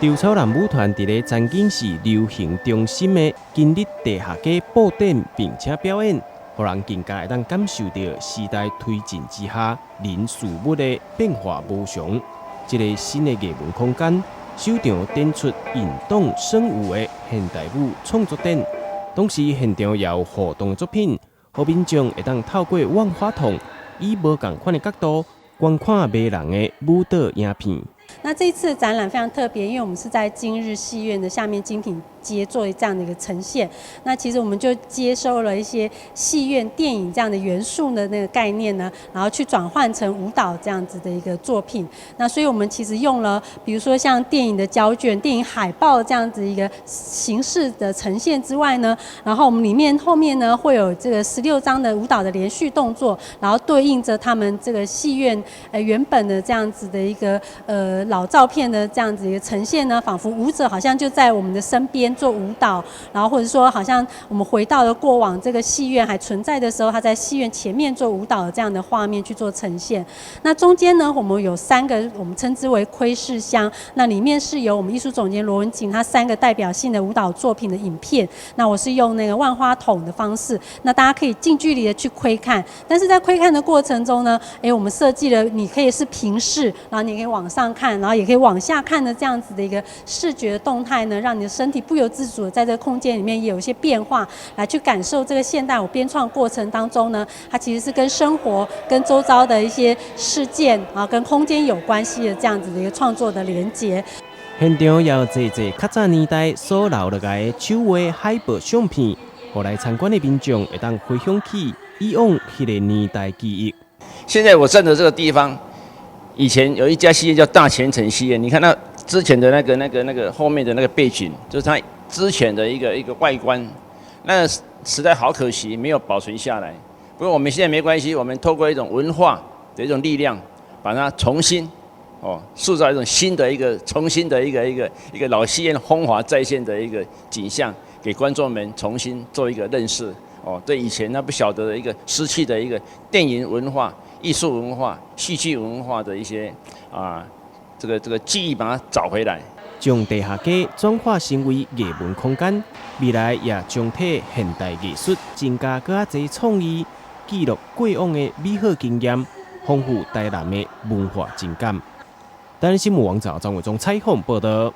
稻草人舞团伫咧彰景市流行中心的今日地下街布展，并且表演，让人更加会当感受到时代推进之下人事物的变化无常。这个新的艺文空间，首场展出运动生物的现代舞创作展，同时现场也有互动的作品，让民众会当透过万花筒，以无同款的角度观看迷人的舞蹈影片。那这一次的展览非常特别，因为我们是在今日戏院的下面精品街做这样的一个呈现。那其实我们就接收了一些戏院电影这样的元素的那个概念呢，然后去转换成舞蹈这样子的一个作品。那所以我们其实用了，比如说像电影的胶卷、电影海报这样子一个形式的呈现之外呢，然后我们里面后面呢会有这个16张的舞蹈的连续动作，然后对应着他们这个戏院原本的这样子的一个老照片的这样子一个呈现呢，仿佛舞者好像就在我们的身边做舞蹈，然后或者说好像我们回到了过往这个戏院还存在的时候，他在戏院前面做舞蹈的这样的画面去做呈现。那中间呢，我们有3个我们称之为窥视箱，那里面是由我们艺术总监罗文景他3个代表性的舞蹈作品的影片。那我是用那个万花筒的方式，那大家可以近距离的去窥看，但是在窥看的过程中呢，我们设计了你可以是平视，然后你可以往上看，然后也可以往下看的这样子的一个视觉的动态呢，让你的身体不由自主的在这个空间里面也有一些变化，来去感受这个现代舞编创过程当中呢，它其实是跟生活、跟周遭的一些事件啊、跟空间有关系的这样子的一个创作的连结。现场也有济较早年代所留落来的手画海报相片，互来参观的民众会当回想起以往迄个年代记忆。现在我站的这个地方，以前有一家戏院叫大前城戏院，你看到之前的那个后面的那个背景，就是它之前的一个外观，那实在好可惜，没有保存下来。不过我们现在没关系，我们透过一种文化的一种力量，把它重新塑造一种新的重新的一个老戏院风华再现的一个景象，给观众们重新做一个认识。对以前那不晓得的一个失去的一个电影文化、艺术文化、戏剧文化的一些这个记忆，把它找回来。将地下街转化成为艺文空间，未来也将替现代艺术增加更多创意，记录过往的美好经验，丰富台南的文化情感。台湾新闻网站张伟忠采访报道。